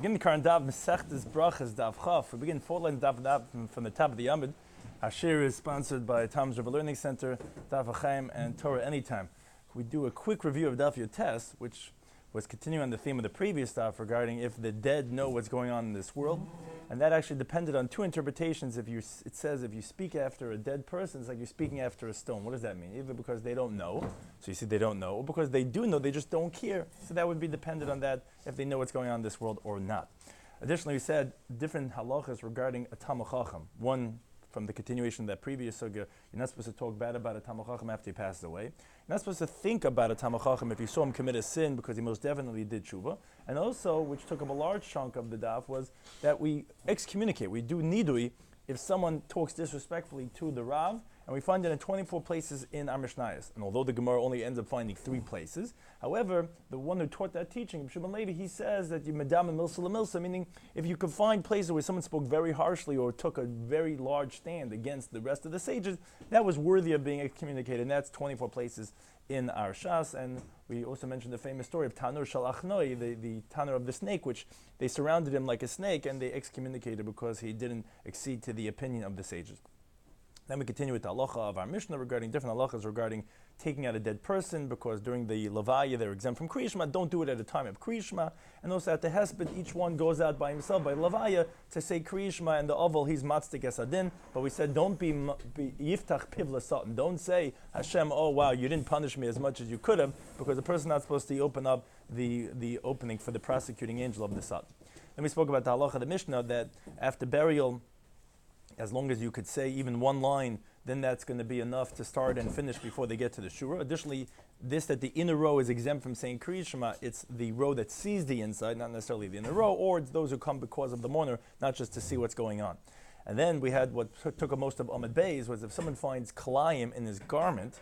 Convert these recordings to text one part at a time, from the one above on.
Begin the current Daf, Beruchas Daf. We begin 4 lines Daf from the top of the Yomid. Our shiur is sponsored by Tom's River Learning Center, Daf Yomi, and Torah Anytime. We do a quick review of Daf Yomi, which was continuing on the theme of the previous Daf regarding if the dead know what's going on in this world. And that actually depended on two interpretations. It says if you speak after a dead person, it's like you're speaking after a stone. What does that mean? Either because they don't know, so you see they don't know, or because they do know, they just don't care. So that would be dependent on that, if they know what's going on in this world or not. Additionally, we said different halachas regarding a Talmid Chacham. One, from the continuation of that previous sugya, you're not supposed to talk bad about a Talmid Chacham after he passes away. You're not supposed to think about a Talmid Chacham if you saw him commit a sin, because he most definitely did tshuva. And also, which took up a large chunk of the daf, was that we excommunicate. We do nidui if someone talks disrespectfully to the Rav, and we find it in 24 places in our Mishnayos. And although the Gemara only ends up finding 3 places, however, the one who taught that teaching, Shimon Levi, he says that you medam and milsa lemilsa, meaning if you could find places where someone spoke very harshly or took a very large stand against the rest of the sages, that was worthy of being excommunicated. And that's 24 places in our Shas. And we also mentioned the famous story of Tanur Shal Achnoi, the Tanur of the snake, which they surrounded him like a snake and they excommunicated because he didn't accede to the opinion of the sages. Then we continue with the halacha of our Mishnah regarding different halachas regarding taking out a dead person, because during the Levaya they're exempt from Kriya Shema. Don't do it at a time of Kriya Shema. And also at the Hesped, each one goes out by himself by Levaya to say Kriya Shema, and the Oval, he's Matzdik Esadin. But we said don't be Yiftach Piv L'Satan. Don't say, Hashem, oh wow, you didn't punish me as much as you could have, because the person's not supposed to open up the opening for the prosecuting angel of the Satan. Then we spoke about the halacha of the Mishnah that after burial, as long as you could say even one line, then that's going to be enough to start and finish before they get to the shiur. Additionally, that the inner row is exempt from saying Kriya Shema, it's the row that sees the inside, not necessarily the inner row, or it's those who come because of the mourner, not just to see what's going on. And then we had what took up most of Amud Beis, was if someone finds kalayim in his garment,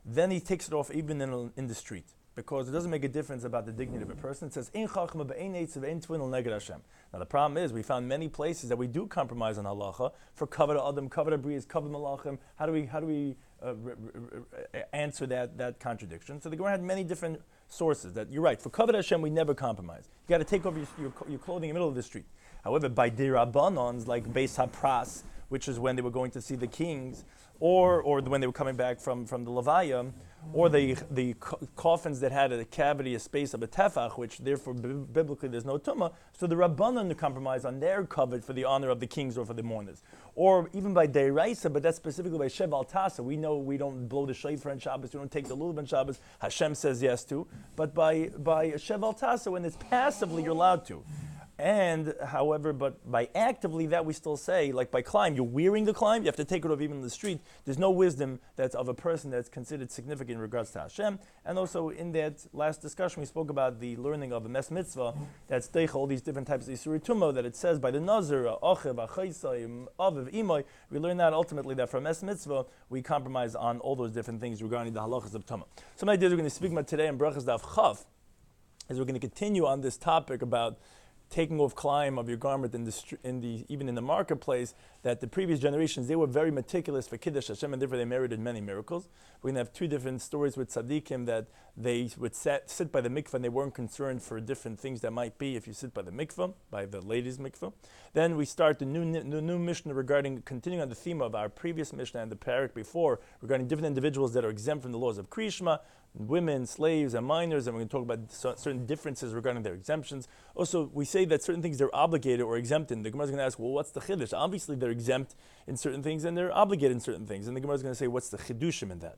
then he takes it off even in the street, because it doesn't make a difference about the dignity of a person. It says, Ein chachma be'ein eitzav ein twinel neged Hashem. Now the problem is, we found many places that we do compromise on halacha for kavod adam, kavod abrius, kavod malachim. How do we answer that contradiction? So the Gemara had many different sources that you're right. For kavod Hashem, we never compromise. You got to take off your clothing in the middle of the street. However, by dirabbanons like Beis Hapras, which is when they were going to see the kings, or when they were coming back from the Levaya, or the coffins that had a cavity, a space of a tefach, which therefore biblically there's no tumah, so the Rabbanan compromise on their covet for the honor of the kings or for the mourners. Or even by Deiraisa, but that's specifically by Sheval Tasa. We know we don't blow the shofar on Shabbos, we don't take the lulav on Shabbos, Hashem says yes to, but by Sheval Tasa, when it's passively, you're allowed to. And, however, but by actively, that we still say, like by climb, you're wearing the climb, you have to take it off even in the street. There's no wisdom that's of a person that's considered significant in regards to Hashem. And also in that last discussion, we spoke about the learning of a mes mitzvah, that's teich, all these different types of Yisuri Tumah, that it says by the Nazir, Achiv, Achaisai, Aviv, Imai. We learn that ultimately that for mes mitzvah, we compromise on all those different things regarding the halachas of Tumah. Some ideas we're going to speak about today in Beruchas Daf Chaf is we're going to continue on this topic about taking off climb of your garment even in the marketplace, that the previous generations, they were very meticulous for Kiddush Hashem, and therefore they merited many miracles. We're going to have 2 different stories with tzaddikim that they would sit by the mikveh and they weren't concerned for different things that might be if you sit by the mikveh, by the ladies' mikveh. Then we start the new Mishnah regarding, continuing on the theme of our previous Mishnah and the parak before, regarding different individuals that are exempt from the laws of Kriya Shema, women, slaves, and minors, and we're going to talk about certain differences regarding their exemptions. Also, we say that certain things they're obligated or exempt in. The Gemara is going to ask, well, what's the chiddush? Obviously, they're exempt in certain things and they're obligated in certain things. And the Gemara is going to say, what's the chiddushim in that?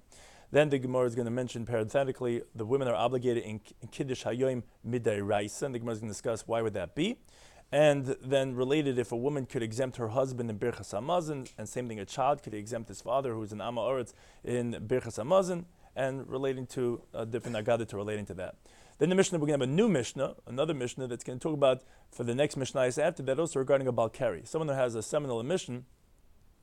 Then the Gemara is going to mention parenthetically, the women are obligated in Kiddush Hayoim Midai Raisa, and the Gemara is going to discuss why would that be. And then related, if a woman could exempt her husband in Beruchas Hamazon, and same thing, a child could exempt his father, who's an Amma Oretz, in Beruchas Hamazon, and relating to different agadah relating to that. Then the Mishnah, we're going to have a new Mishnah, another Mishnah that's going to talk about, for the next Mishnah after that, also regarding a Balkari. Someone who has a seminal emission,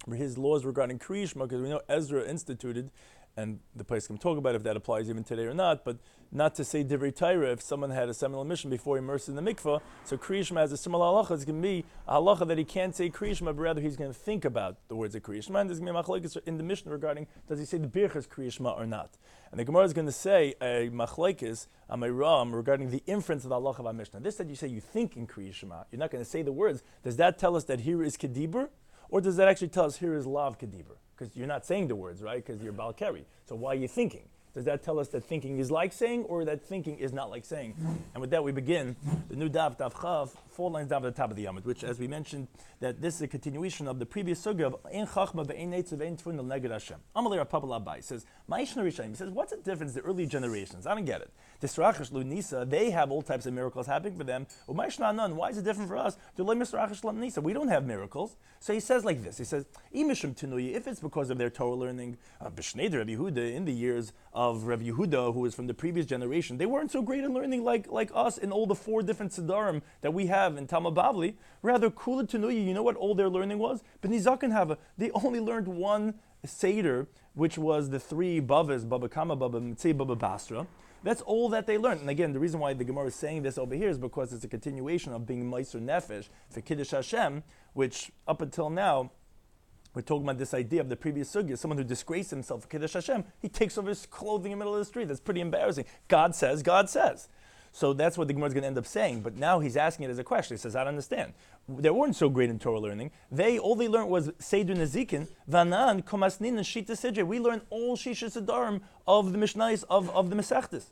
where his laws regarding Kriya Shema, because we know Ezra instituted and the place can talk about if that applies even today or not, but not to say divrei Torah if someone had a seminal mission before he immersed in the mikveh. So Kriya Shema has a similar halacha. It's going to be a halacha that he can't say Kriya Shema, but rather he's going to think about the words of Kriya Shema. And there's going to be a machlokes in the Mishnah regarding does he say the Beruchas Kriya Shema or not. And the Gemara is going to say a machlokes Ram regarding the inference of the halacha of our Mishnah. This that you say you think in Kriya Shema, you're not going to say the words. Does that tell us that here is kedibur, or does that actually tell us here is lav kedibur? Because you're not saying the words, right? Because you're balkari. So why are you thinking? Does that tell us that thinking is like saying, or that thinking is not like saying? And with that, we begin the new Daf Chav, 4 lines down at the top of the Yomid, which, as we mentioned, that this is a continuation of the previous sugya of Ein Chachma ve'Ein Eitz ve'Ein Tfun Neged Hashem. Amalei Rav Papa Labai says, Ma'ishna Rishayim. He says, what's the difference? The early generations, I don't get it. Disrachish Lunisa, they have all types of miracles happening for them. U'Ma'ishna Anan, why is it different for us? We don't have miracles. So he says like this. He says, Imishum Tenuya, if it's because of their Torah learning, B'Shnei Rabbi Yehuda in the years of Rabbi Yehuda, who was from the previous generation, they weren't so great in learning like us in all the 4 different Siddharim that we have in Talmud Bavli. Rather, Kula Tenuya, you know what all their learning was? B'nai Zaken Hava, they only learned one Seder, which was the 3 Bavas, Baba Kama, Baba Mitzay, Baba Basra. That's all that they learned. And again, the reason why the Gemara is saying this over here is because it's a continuation of being Meiser Nefesh for Kiddush Hashem, which up until now, we're talking about this idea of the previous sugya, someone who disgraced himself for Kiddush Hashem, he takes off his clothing in the middle of the street. That's pretty embarrassing. God says, God says. So that's what the Gemara is going to end up saying. But now he's asking it as a question. He says, I don't understand. They weren't so great in Torah learning. All they learned was Seidu Nezikin, Vanan, Komasnin, and Shita Sidre. We learned all Shisha Siddharim of the Mishnayos of the Masechtas.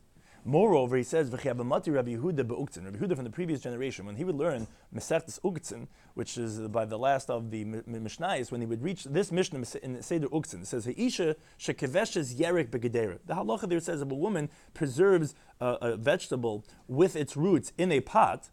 Moreover, he says, V'chiabamati Rabbi Yehuda be'uktzin. Rabbi Yehuda from the previous generation, when he would learn Masechtas Uktzin, which is by the last of the Mishnayos, when he would reach this Mishnah in Seder Uktzin, it says, Ha'isha shekeveshes yerek begedera. The halacha there says, if a woman preserves a vegetable with its roots in a pot,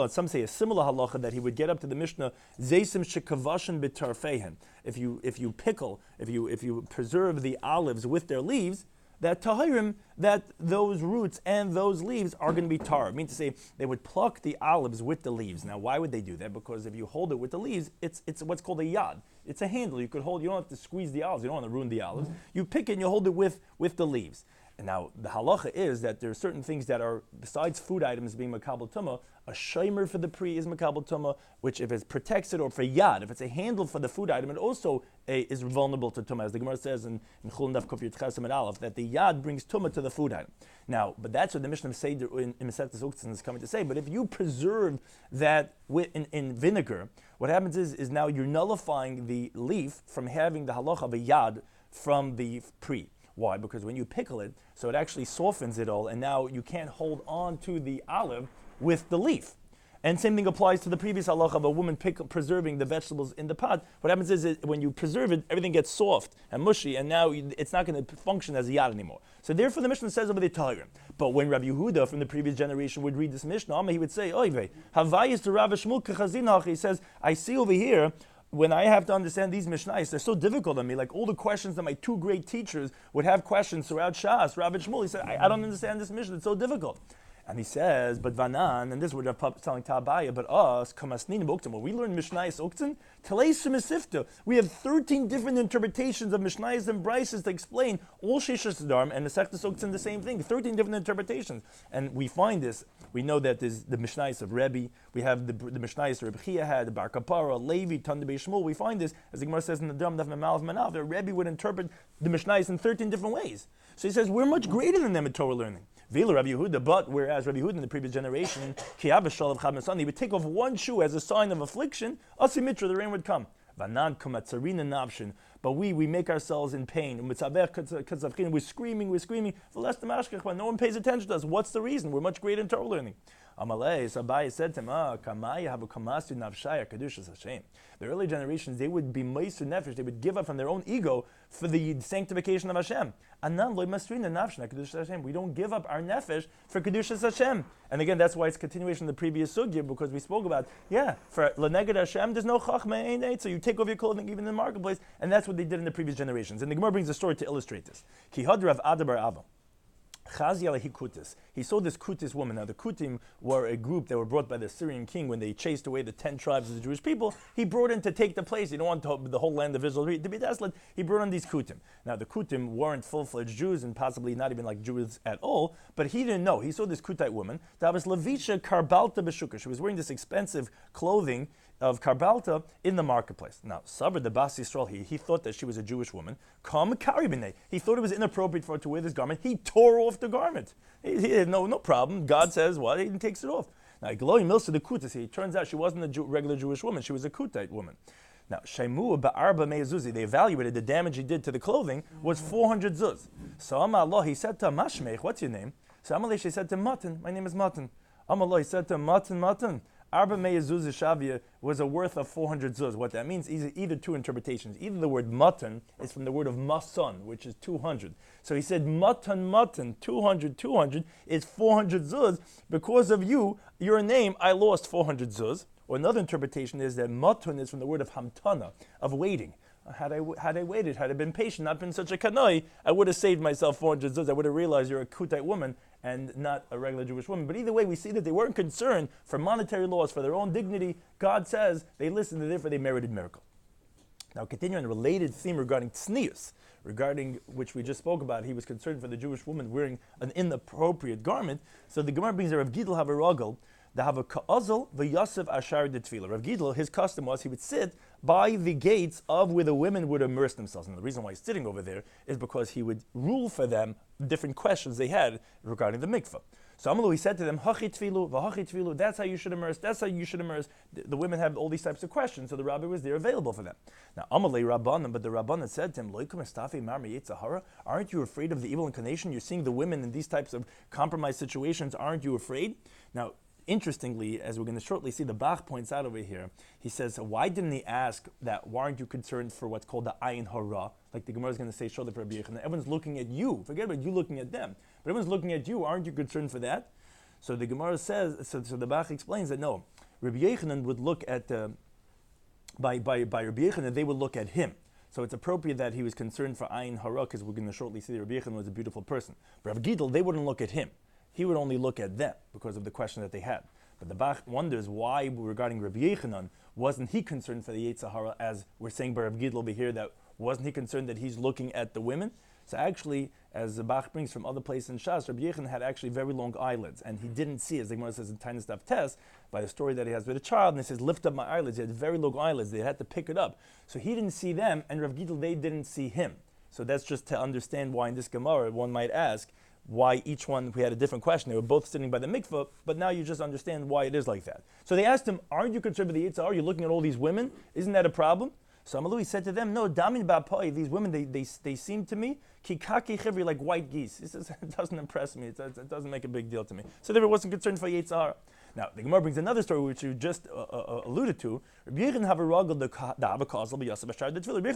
some say a similar halacha that he would get up to the Mishnah, Zeisim shekavashin b'tarfeihen. If you pickle, if you preserve the olives with their leaves, that tahirim, that those roots and those leaves are going to be tar. I mean to say, they would pluck the olives with the leaves. Now, why would they do that? Because if you hold it with the leaves, it's what's called a yad. It's a handle. You could hold. You don't have to squeeze the olives. You don't want to ruin the olives. You pick it and you hold it with the leaves. And now the halacha is that there are certain things that are, besides food items being makabel tumah, a shimer for the pri is makabel tumah, which if it protects it, or for yad, if it's a handle for the food item, it also is vulnerable to tumah, as the Gemara says in Chulin Daf Kuf Yud Ches Amud Aleph, that the yad brings tumah to the food item. Now, but that's what the Mishnah Seder in Masechtas Uktzin is coming to say. But if you preserve that in vinegar, what happens is now you're nullifying the leaf from having the halacha of a yad from the pri. Why? Because when you pickle it, so it actually softens it all, and now you can't hold on to the olive with the leaf. And same thing applies to the previous halacha of a woman preserving the vegetables in the pot. What happens is when you preserve it, everything gets soft and mushy, and now it's not going to function as a yad anymore. So therefore the Mishnah says over the Tahirim. But when Rabbi Yehuda from the previous generation would read this Mishnah, he would say, Oy Havayis to Rabbi Shmuel Kechazin. He says, I see over here, when I have to understand these Mishnayos, they're so difficult on me. Like all the questions that my 2 great teachers would have questions throughout Shas, Rabbi Shmuel, he said, I don't understand this Mishnah, it's so difficult. And he says, but Vanan, and this is what Rav telling Tabaya, but us, Kamasnin Uktzin, when we learn Mishnayos Uktzin, Teleishim Sifta, we have 13 different interpretations of Mishnayos and Brises to explain all Shishas Siddharim and Masechtas Uktzin the same thing, 13 different interpretations. And we find this, we know that there's the Mishnayos of Rebbe, we have the Mishnayos Rebbe Chia had, the Bar Kapara, Levi, Tanda Bei Shmuel. We find this, as the Gemara says in the Dam Daf Memal of Manav, that Rebbe would interpret the Mishnayos in 13 different ways. So he says, we're much greater than them in Torah learning. Vila Rabbi Yehuda, but whereas Rabbi Yehuda in the previous generation, he would take off one shoe as a sign of affliction, Asimitra, the rain would come. But we make ourselves in pain. We're screaming. No one pays attention to us. What's the reason? We're much greater in Torah learning. Amalei, so Abai said to him, the early generations, they would be meiser nefesh, they would give up from their own ego for the sanctification of Hashem. We don't give up our nefesh for Kedushas Hashem. And again, that's why it's continuation of the previous sugya, because we spoke about, for Leneged Hashem, there's no chachma, so you take off your clothing even in the marketplace, and that's what they did in the previous generations. And the Gemara brings a story to illustrate this. Ki had Rav Ada bar Ava. He saw this Kutis woman. Now the Kutim were a group that were brought by the Syrian king when they chased away the 10 tribes of the Jewish people. He brought in to take the place. He didn't want the whole land of Israel to be desolate. He brought in these Kutim. Now the Kutim weren't full-fledged Jews and possibly not even like Jews at all, but he didn't know. He saw this Kutite woman. That was Levisha Karbalta Beshuka. She was wearing this expensive clothing of Karbalta in the marketplace. Now, Sabr the Bas Yisrael, he thought that she was a Jewish woman. Kam Karibine. He thought it was inappropriate for her to wear this garment. He tore off the garment. He had no problem. God says what? He takes it off. Now, Gloi Milsa the Kutis, it turns out she wasn't a regular Jewish woman. She was a Kutite woman. Now, Shemu Ba'arba Me'azuzi, they evaluated the damage he did to the clothing was 400 zuz. So Allah, he said to Mashmech, what's your name? So Amalei, she said to Matan, my name is Matan. Amalei, he said to Matan. Arba Meya Zuz Shavia was a worth of 400 zuz. What that means is either two interpretations. Either the word matan is from the word of masan, which is 200. So he said matan, 200 is 400 zuz. Because of you, your name, I lost 400 zuz. Or another interpretation is that matan is from the word of hamtana, of waiting. Had I waited, had I been patient, not been such a kanoi, I would have saved myself 400 zuz. I would have realized you're a Kutite woman and not a regular Jewish woman. But either way, we see that they weren't concerned for monetary laws, for their own dignity. God says they listened, and therefore they merited miracle. Now, continuing on a related theme regarding tznius, regarding which we just spoke about, he was concerned for the Jewish woman wearing an inappropriate garment. So the Gemara brings a Rav Gidl have a ragel. The have a ka'azal v'yasev ashar de tefillah. Rav Gidl, his custom was he would sit by the gates of where the women would immerse themselves. And the reason why he's sitting over there is because he would rule for them different questions they had regarding the mikveh. So Amalu, he said to them, Hachi tfilu, v'hachi tfilu, that's how you should immerse, that's how you should immerse. The women have all these types of questions, so the rabbi was there available for them. Now, Amalei Rabbanan, but the Rabbanan said to him, Loikum estafi mar me'yitzahara, aren't you afraid of the evil inclination? You're seeing the women in these types of compromised situations, aren't you afraid? Now, interestingly, as we're going to shortly see, the Bach points out over here, he says, why didn't he ask that, why aren't you concerned for what's called the ayin hara? Like the Gemara is going to say, shortly for Rabbi Yochanan, everyone's looking at you. Forget about you looking at them. But everyone's looking at you. Aren't you concerned for that? So the Gemara says, so the Bach explains that no, Rabbi Yochanan would look at, by Rabbi Yochanan, they would look at him. So it's appropriate that he was concerned for ayin hara, because we're going to shortly see that Rabbi Yochanan was a beautiful person. But Rav Gidl, they wouldn't look at him. He would only look at them because of the question that they had. But the Bach wonders why, regarding Rabbi Yochanan, wasn't he concerned for the Yetzer Hara, as we're saying by Rav Gidl over here, that wasn't he concerned that he's looking at the women? So actually, as the Bach brings from other places in Shas, Rabbi Yochanan had actually very long eyelids, and he didn't see, as the Gemara says in Tainis Daf Tes, by the story that he has with a child, and he says, lift up my eyelids. He had very long eyelids. They had to pick it up. So he didn't see them, and Rav Gidl, they didn't see him. So that's just to understand why in this Gemara, one might ask, why each one, we had a different question. They were both sitting by the mikveh, but now you just understand why it is like that. So they asked him, aren't you concerned with the Yetzer Hara? You're looking at all these women? Isn't that a problem? So Amalu said to them, no, damin ba'pai, these women, they seem to me, kikaki chivri, like white geese. He says, it doesn't impress me, it doesn't make a big deal to me. So they wasn't concerned for Yetzer Hara. Now, the Gemara brings another story which you just alluded to. Rabbi Yochanan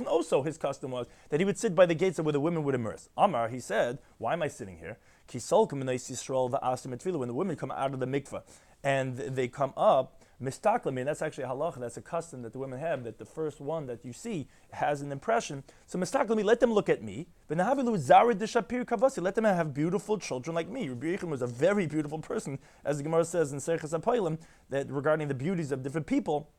also, his custom was that he would sit by the gates of where the women would immerse. Amar, he said, why am I sitting here? When the women come out of the mikveh and they come up, Mistaklami, and that's actually a halacha, that's a custom that the women have, that the first one that you see has an impression. So Mistaklami, let them look at me. Let them have beautiful children like me. Rabbi Yochanan was a very beautiful person, as the Gemara says in Seiches HaPoilim, that regarding the beauties of different people,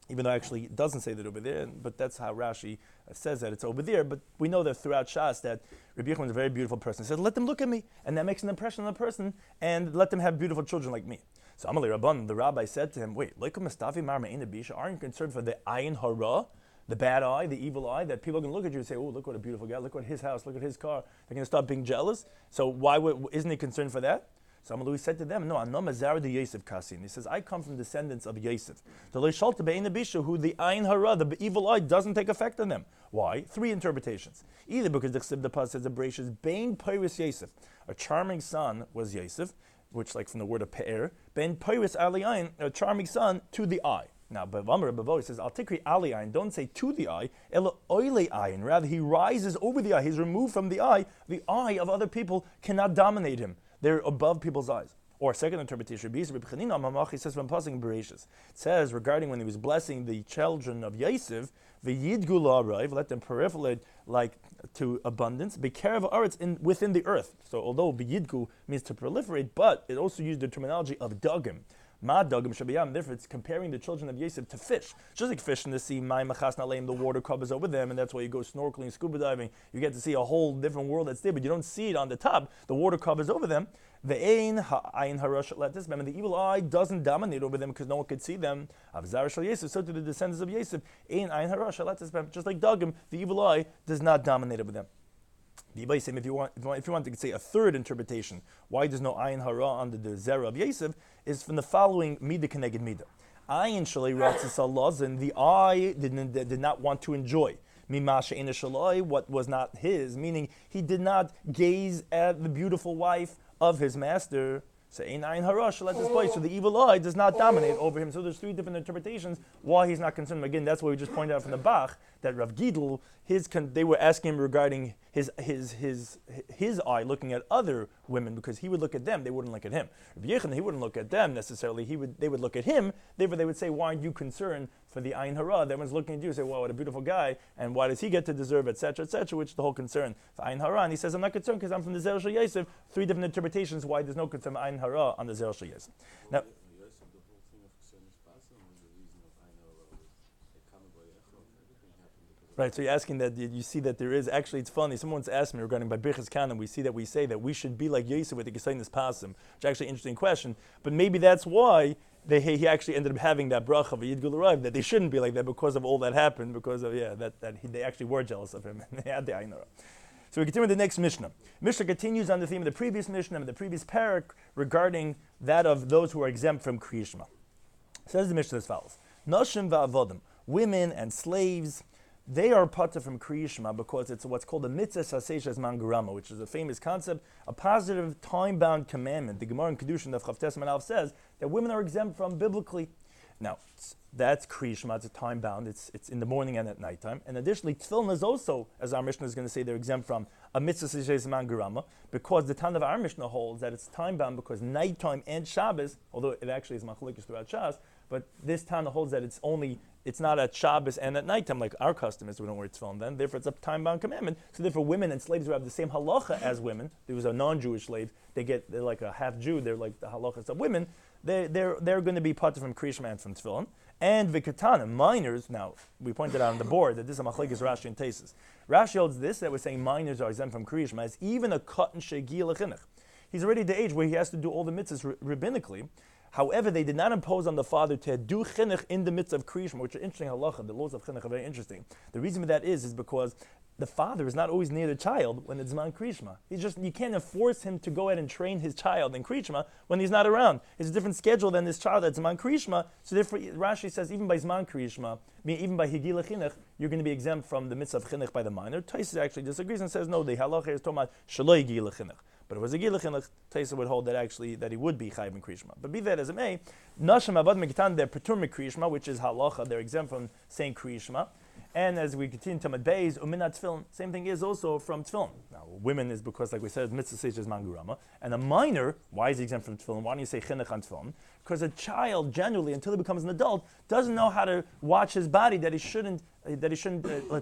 even though actually it doesn't say that over there, but that's how Rashi says that it's over there. But we know that throughout Shas that Rabbi Yochanan was a very beautiful person. He said, let them look at me, and that makes an impression on the person, and let them have beautiful children like me. So Amalei Rabban, the rabbi said to him, wait, aren't you concerned for the ayin hara, the bad eye, the evil eye, that people can look at you and say, oh, look what a beautiful guy, look at his house, look at his car. They're going to start being jealous. So why isn't he concerned for that? So Amalei said to them, no, Anam Azar de Yosef Kasin. He says, I come from descendants of Yosef. Who the ayin hara, the evil eye, doesn't take effect on them. Why? Three interpretations. Either because the Chsib the Pas says the Beruchas Ben Peiris Yosef, a charming son was Yosef, which like from the word of pe'er, ben peiris aliyayin, a charming son to the eye. Now, Bavamar Bavo says, Al tikri aliyayin, don't say to the eye, ela oile ayin, rather he rises over the eye, he's removed from the eye of other people cannot dominate him. They're above people's eyes. Or second interpretation, he says from Pasing Beruchas. It says regarding when he was blessing the children of Yosef, the yidgula arrive, let them proliferate like to abundance, bekerev aretz, within the earth. So although biyidku means to proliferate, but it also used the terminology of dagim. Ma dagim shabiyam. Therefore, it's comparing the children of Yosef to fish. Just like fish in the sea, my machas naleim, the water covers over them, and that's why you go snorkeling, scuba diving. You get to see a whole different world that's there, but you don't see it on the top. The water covers over them. Ve'ein ha'ayin harash letis, and the evil eye doesn't dominate over them because no one could see them. Avzar shel Yosef, so to the descendants of Yosef, ein ayin harash letis, just like dagim, the evil eye does not dominate over them. If you want to say a third interpretation, why there's no ayin hara under the zera of Yosef, is from the following midah keneged midah. Ayin shalei ratzis alazin, the eye did not want to enjoy. Mimasha ina shaloi, what was not his, meaning he did not gaze at the beautiful wife of his master. So ein ayin hara shel this place. So the evil eye does not dominate over him. So there's three different interpretations why he's not concerned. Again, that's what we just pointed out from the Bach, that Rav Gidl, they were asking him regarding his eye looking at other women, because he would look at them, they wouldn't look at him. Rabbi Yechon, he wouldn't look at them necessarily. They would look at him. Therefore, they would say, "Why aren't you concerned for the ayin hara? That one's looking at you, say, wow, what a beautiful guy, and why does he get to deserve, etc., etc., which is the whole concern for ayin hara." And he says, "I'm not concerned because I'm from the zera shel Yosef." Three different interpretations why there's no concern for ayin hara on the zera shel Yosef. Now. Right, so you're asking that you see that there is, actually it's funny, someone's asked me regarding by Beruchas Daf, we say that we should be like Yosef with the Gesaynis Pasim, which is actually an interesting question, but maybe that's why he actually ended up having that bracha of Yid Gul, that they shouldn't be like that because of all that happened, because of, they actually were jealous of him, and they had the Ayin Hara. So we continue with the next Mishnah. Mishnah continues on the theme of the previous Mishnah and the previous parak regarding that of those who are exempt from Kriyishma. Says the Mishnah as follows: Nashim va'avodim, women and slaves, they are patur from Kriyishma because it's what's called a mitzvah saseshes mangarama, which is a famous concept, a positive time-bound commandment. The Gemara in Kedushin of Chavtes Manal says that women are exempt from biblically. Now, that's Kriyishma, it's a time-bound, it's in the morning and at nighttime. And additionally, tefillin is also, as our Mishnah is going to say, they're exempt from a mitzvah saseshes mangarama, because the Tan of our Mishnah holds that it's time-bound because nighttime and Shabbos, although it actually is machlokes throughout Shas, but this Tana holds that it's not at Shabbos and at nighttime like our custom is. We don't wear tefillin then. Therefore, it's a time-bound commandment. So therefore, women and slaves who have the same halacha as women, there was a non-Jewish slave, they're like a half Jew. They're like the halachas of women. They're going to be patur from Kriyishma and from tefillin. And vikatana, minors. Now we pointed out on the board that this is a machlekes Rashi and Taisus. Rashi holds this, that we're saying minors are exempt from Kriyishma as even a katan shegi l'chinuch. He's already at the age where he has to do all the mitzvahs rabbinically. However, they did not impose on the father to do chinuch in the midst of kriyishma, which are interesting halacha. The laws of chinuch are very interesting. The reason for that is because the father is not always near the child when it's man kriyishma. You can't force him to go ahead and train his child in kriyishma when he's not around. It's a different schedule than this child that's man kriyishma. So therefore, Rashi says even by zman kriyishma, even by higila chinuch, you're going to be exempt from the mitzvah of chinuch by the minor. Taisus actually disagrees and says no, the halacha is talking about shaloi higila chinuch. But if it was a gila chinuch, Taisa would hold that he would be chayiv in kriyishma. But be that as it may, nashim avad mekitan, they're patur kriyishma, which is halacha, they're exempt from saying kriyishma. And as we continue to Tamad Beis, uminat tefillin, same thing is also from tefillin. Now, women is because, like we said, mitzvah seishes mangurama. And a minor, why is he exempt from tefillin? Why don't you say chinuch on tefillin? Because a child, generally, until he becomes an adult, doesn't know how to watch his body, that he shouldn't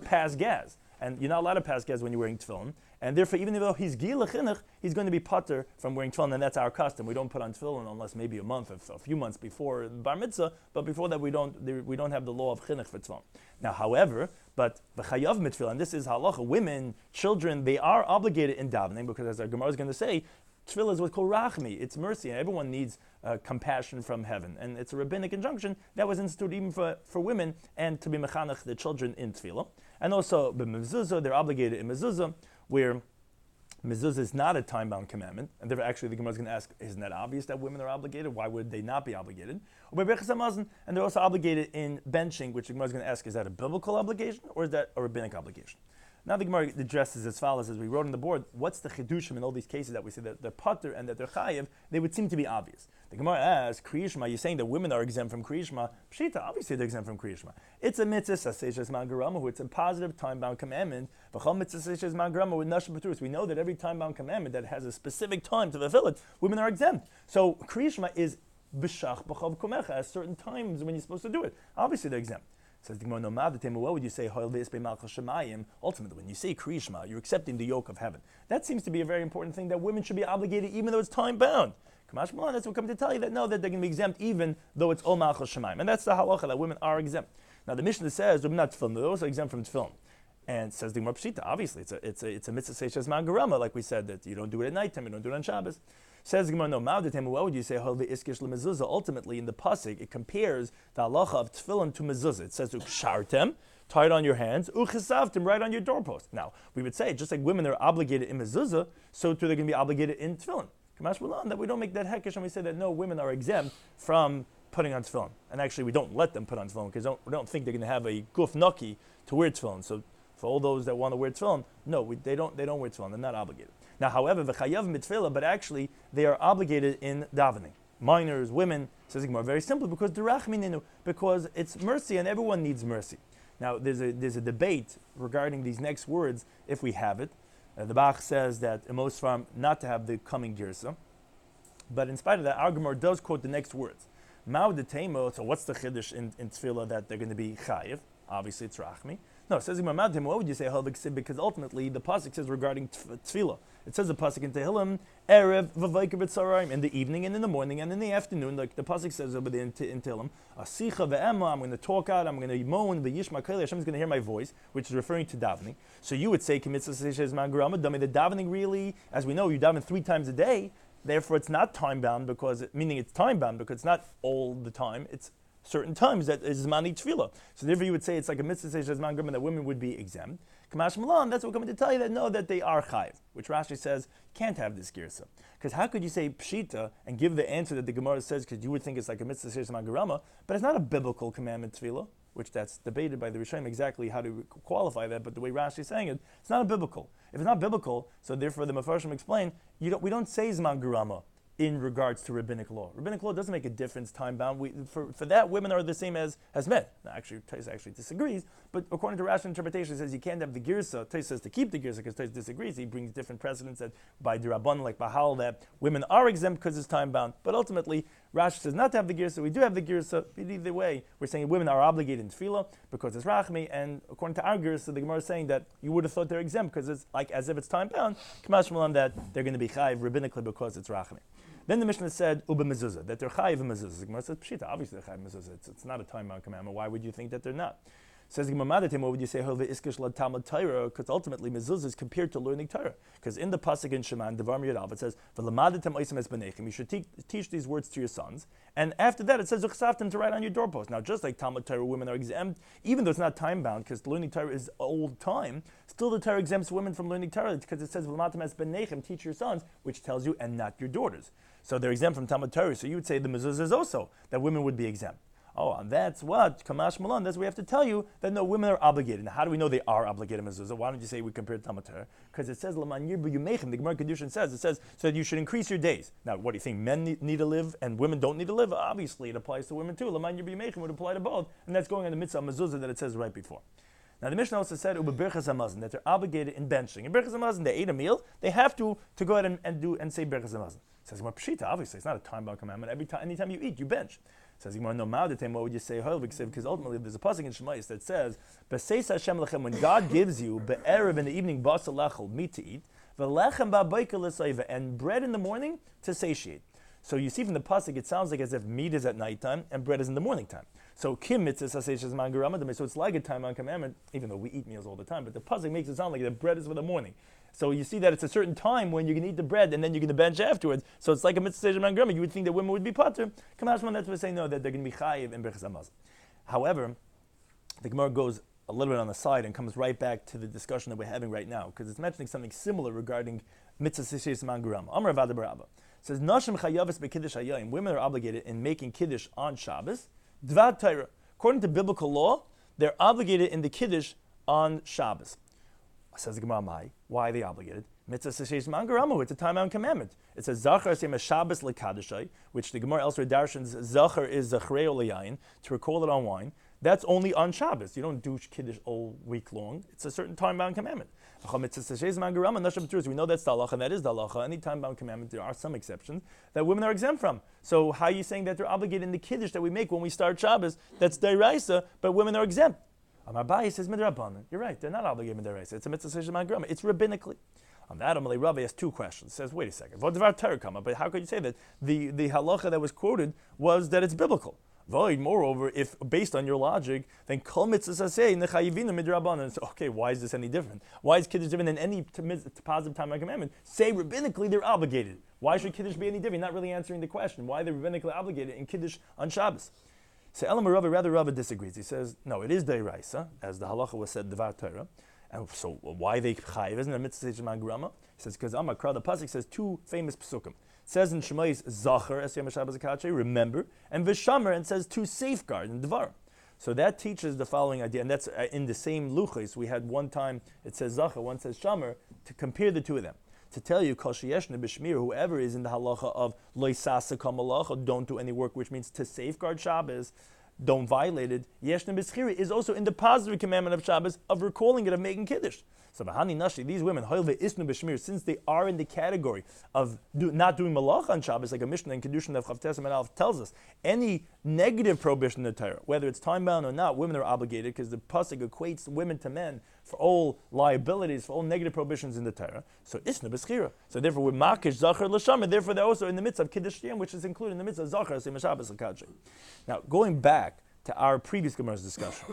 pass gas. And you're not allowed to pass gas when you're wearing tefillin. And therefore, even though he's gila chinuch, he's going to be patur from wearing tefillin, and that's our custom. We don't put on tefillin unless maybe a month, or a few months before bar mitzvah. But before that, we don't have the law of chinuch for tefillin. Now, however, but v'chayav mitfil, and this is halacha. Women, children, they are obligated in davening because, as our Gemara is going to say, tefillah is what's called rachmi. It's mercy, and everyone needs compassion from heaven. And it's a rabbinic injunction that was instituted even for women, and to be mechanech the children in tefillah. And also, b'mezuzah, they're obligated in mezuzah, where mezuzah is not a time-bound commandment, and therefore actually the Gemara is going to ask, isn't that obvious that women are obligated? Why would they not be obligated? And they're also obligated in benching, which the Gemara is going to ask, is that a biblical obligation or is that a rabbinic obligation? Now the Gemara addresses as follows, as we wrote on the board, what's the chidushim in all these cases that we say that they're patur and that they're chayiv? They would seem to be obvious. The Gemara asks, Kriyishma, you're saying that women are exempt from Kriyishma. Pshita, obviously they're exempt from Kriyishma. It's a mitzvah saseshes mangarama, it's a positive time-bound commandment. V'chol mitzvah saseshes mangarama with nashim paturus. We know that every time-bound commandment that has a specific time to fulfill it, women are exempt. So Kriyishma is b'shach b'chav kumecha, at certain times when you're supposed to do it. Obviously they're exempt. Says the Gemara, no madatem. What would you say? Ultimately, when you say Kriya Shema, you're accepting the yoke of heaven. That seems to be a very important thing that women should be obligated, even though it's time bound. Kamash Malan, that's what we're coming to tell you that no, that they're going to be exempt even though it's Ol Malchus Shemayim. And that's the halacha that women are exempt. Now the Mishnah says they're not tefillin, they're also exempt from tefillin. And says the Gemara Pshita, obviously it's a mitzvah seishes man garama, like we said, that you don't do it at nighttime, you don't do it on Shabbos. Says the Gemara, no, ma'avdatem, what would you say? Ultimately, in the pasuk, it compares the halacha of tefillin to mezuzah. It says ukshartem, tie it on your hands, uchesavtem, right on your doorpost. Now, we would say, just like women are obligated in mezuzah, so too they're going to be obligated in tefillin. Kamash Malan, that we don't make that hekesh and we say that no, women are exempt from putting on tefillin. And actually, we don't let them put on tefillin because we don't think they're going to have a guf naki to wear tefillin. So for all those that want to wear tefillin, no, they don't wear tefillin. They're not obligated. Now, however, v'chayav mitzvah, but actually they are obligated in davening. Minors, women, says Gemara, very simply because derachmininu, because it's mercy and everyone needs mercy. Now, there's a debate regarding these next words if we have it. The Bach says that in most farm not to have the coming girsa, but in spite of that, our Gemara does quote the next words. Ma'u detemo. So what's the chiddush in tefillah that they're going to be chayiv? Obviously, it's rachmi. No, it says what would you say? Because ultimately the pasuk says regarding tefillah. It says the pasuk in Tehillim, erev v'vayker b'tzarayim, in the evening and in the morning and in the afternoon. Like the pasuk says over there in Tehillim, asicha ve'ema, I'm going to talk out, I'm going to moan, v'yishma keli, Hashem is going to hear my voice, which is referring to davening. So you would say, k'mitzvah seishes man garama, the davening really, as we know, you daven 3 times a day. Therefore, it's not time bound meaning it's time bound because it's not all the time. It's certain times that is mani tefillah. So therefore you would say it's like a mitzvah seishes man garama that women would be exempt. Kamash Malan, that's what we're coming to tell you that no, that they are chayiv, which Rashi says can't have this girsa. Because how could you say pshita and give the answer that the Gemara says because you would think it's like a mitzvah seishes man garama, but it's not a biblical commandment tefillah, which that's debated by the Rishonim exactly how to qualify that, but the way Rashi is saying it, it's not a biblical. If it's not biblical, so therefore the Mefarshim explain, we don't say zman garama in regards to rabbinic law. Rabbinic law doesn't make a difference time bound. For that, women are the same as men. Now, actually, Tais actually disagrees, but according to Rashi interpretation, it says you can't have the girsa. Tais says to keep the girsa because Tais disagrees. He brings different precedents that by Dirabban, like Bahal, that women are exempt because it's time bound. But ultimately, Rashi says not to have the girsa. We do have the girsa. Either way, we're saying women are obligated in tefillah because it's rachmi, and according to our girsa, the Gemara is saying that you would have thought they're exempt because it's like as if it's time bound. Kamash Malan that they're going to be chayiv rabbinically because it's rachmi. Then the Mishnah said, Uba mezuzah, that they're chayiv mezuzah. The Gemara says, Pshita, obviously they're chayiv mezuzah. It's not a time-bound commandment. Why would you think that they're not? Says the Gemara, what would you say, because ultimately mezuzah is compared to learning Torah. Because in the pasuk in Shema, Devar Yadav, it says, you should teach these words to your sons. And after that, it says, to write on your doorpost. Now, just like Talmud Torah, women are exempt, even though it's not time-bound, because learning Torah is old time, still the Torah exempts women from learning Torah, because it says, teach your sons, which tells you, and not your daughters. So they're exempt from Talmud Torah. So you would say the mezuzah is also that women would be exempt. Oh, and that's what Kamash Malan. That's what we have to tell you that no, women are obligated. Now, how do we know they are obligated mezuzah? Why don't you say we compare to Talmud Torah? Because it says Laman Yirbu Yumechem. The Gemara Kedushin says so that you should increase your days. Now, what do you think? Men need to live and women don't need to live? Obviously, it applies to women too. Laman Yirbu Yumechem would apply to both, and that's going on the mitzvah mezuzah that it says right before. Now the Mishnah also said Beruchas Hamazon that they're obligated in benching. In Beruchas Hamazon, they ate a meal. They have to go ahead and say Beruchas Hamazon. Says Gemara Pshita. Obviously, it's not a time-bound commandment. Anytime you eat, you bench. Says Gemara No Ma'adetem. What would you say? Because ultimately, there's a pasuk in Shemais that says B'seis Hashem lechem, when God gives you be'erev in the evening basa lechel, meat to eat, v'lechem ba'bayka l'sayva, and bread in the morning to satiate. So you see from the pasuk, it sounds like as if meat is at nighttime and bread is in the morning time. So kim mitzvah saseiches man garama, so it's like a time on commandment, even though we eat meals all the time. But the pasuk makes it sound like the bread is for the morning. So you see that it's a certain time when you're going to eat the bread and then you're going to bench afterwards. So it's like a mitzvah saseiches man garama. You would think that women would be pater. Kamashman, that's what we say no, that they're going to be chayiv in Beruchas Hamazon. However, the Gemara goes a little bit on the side and comes right back to the discussion that we're having right now because it's mentioning something similar regarding mitzvah saseiches man garama. Amar Avada Barabba says Nashim chayavis bekiddush hayayim. Women are obligated in making kiddush on Shabbos. Dvad Torah. According to biblical law, they're obligated in the kiddush on Shabbos. Says the Gemara, why are they obligated? Mitzvah saseiches man garama. It's a time-bound commandment. It says Zachar sema Shabbos lekadashai, which the Gemara elsewhere darshans Zachar is zachrei olayayin, to recall it on wine. that's only on Shabbos. You don't do Kiddush all week long. It's a certain time-bound commandment. We know that's the halacha, and that is the halacha. Any time-bound commandment, there are some exceptions that women are exempt from. So how are you saying that they're obligated in the Kiddush that we make when we start Shabbos? That's Deraisa, but women are exempt. Amar Abaye says Midrabanan. You're right, they're not obligated Deraisa. It's a mitzvah sheish man. It's rabbinically. On that, Amalei Rabbi has two questions. Says, wait a second. But how could you say that the halacha that was quoted was that it's biblical? Void, moreover, if based on your logic, then kol mitzvahs say nechayivinu midrabanan. So, okay, why is this any different? Why is Kiddush different than any positive time commandment? Say rabbinically they're obligated. Why should Kiddush be any different? You're not really answering the question. Why they're rabbinically obligated in Kiddush on Shabbos? So Elam Rava, rather Rava disagrees. He says, no, it is deiraisa, as the halacha was said, devar Torah. And so why they chayiv? Isn't it a mitzvah sheish grama? He says, because Amakra, the pasuk says two famous psukim. It says in Shemais, Zachar, es yom Shabbos HaKadshay, remember, and Vishamer, and says to safeguard in Devar. So that teaches the following idea, and that's in the same luchos. We had one time, it says Zachar, one says Shamer, to compare the two of them. To tell you, Kol sheyeshna b'shmir, whoever is in the halacha of Lo Yisasa Kamalacha, don't do any work, which means to safeguard Shabbos, don't violate it. Yeshna b'schira is also in the positive commandment of Shabbos of recalling it, of making Kiddush. So Bahani Nashi, these women, isnu b'shmir, since they are in the category of not doing malach on Shabbos, like a Mishnah in Kiddushin of Chavtes and Alf tells us, any negative prohibition in the Torah, whether it's time-bound or not, women are obligated because the pasuk equates women to men for all liabilities, for all negative prohibitions in the Torah. So isnu b'schira. So therefore, we're makish zachar l'shamer. Therefore, they're also in the midst of Kiddush Yom, which is included in the midst of zachar sema Shabbos l'kadshay. Now, going back to our previous Gemara's discussion,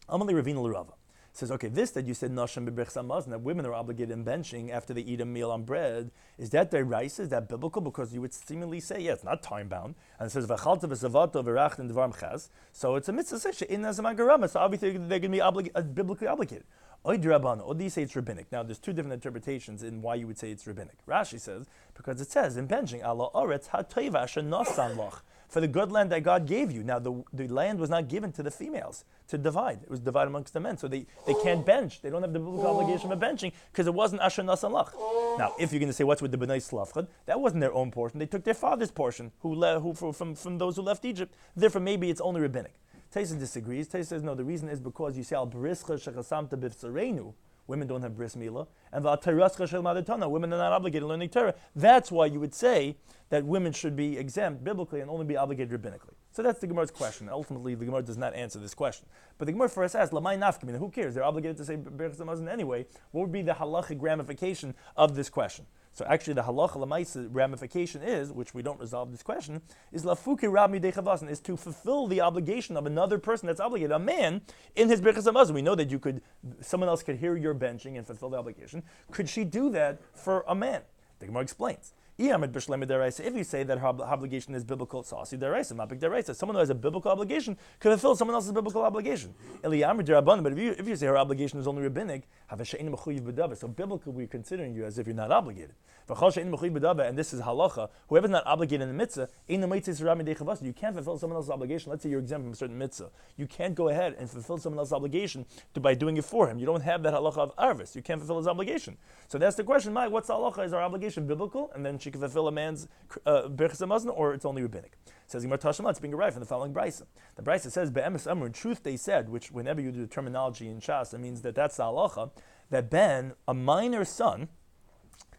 Amalei Ravina l'Rava says, okay, this that you said nashim b'brichas hamazon, that women are obligated in benching after they eat a meal on bread, is that deraisa? Is that biblical? Because you would seemingly say, yeah, it's not time bound, and it says v'chalta v'savato v'rach and dvarim chaz, so it's a mitzvah section in azman garama, so obviously they're going to be biblically obligated. Or do you say it's rabbinic? Now, there's two different interpretations in why you would say it's rabbinic. Rashi says, because it says in benching, Allah oretz ha'toiva shenasan loch, for the good land that God gave you. Now, the land was not given to the females to divide. It was divided amongst the men. So they can't bench. They don't have the biblical obligation of benching because it wasn't asher nasan lach. Now, if you're going to say what's with the b'nai slavchad, that wasn't their own portion. They took their father's portion, from those who left Egypt. Therefore, maybe it's only rabbinic. Taisa disagrees. Taisa says, no, the reason is because you say, al brischa shechasamta b'vtzareinu, women don't have bris milah, and v'atarascha shel madatana, women are not obligated to learning Torah. That's why you would say that women should be exempt biblically and only be obligated rabbinically. So that's the Gemara's question. Ultimately, the Gemara does not answer this question. But the Gemara first asks, Lamai nafkamina, who cares? They're obligated to say Berichas Hamazon anyway. What would be the halachic ramification of this question? So actually the halacha lamaisa ramification is, which we don't resolve this question, is lafuki rab midei chavasan, is to fulfill the obligation of another person that's obligated, a man, in his Berichas Hamazon. We know that someone else could hear your benching and fulfill the obligation. Could she do that for a man? The Gemara explains. If you say that her obligation is biblical, someone who has a biblical obligation can fulfill someone else's biblical obligation. But if you say her obligation is only rabbinic, so biblically we're considering you as if you're not obligated. And this is halacha. Whoever's not obligated in the mitzvah, you can't fulfill someone else's obligation. Let's say you're exempt from a certain mitzvah. You can't go ahead and fulfill someone else's obligation by doing it for him. You don't have that halacha of arvis. You can't fulfill his obligation. So that's the question, Mike. What's the halacha? Is our obligation biblical? And then she can fulfill a man's Berichas Hamazon, or it's only rabbinic. Says Gemara Tashema, it's being arrived from the following brisa. The brisa says, "Be'emes amru," in truth they said, which whenever you do the terminology in Shas, it means that's the halacha, that a minor son,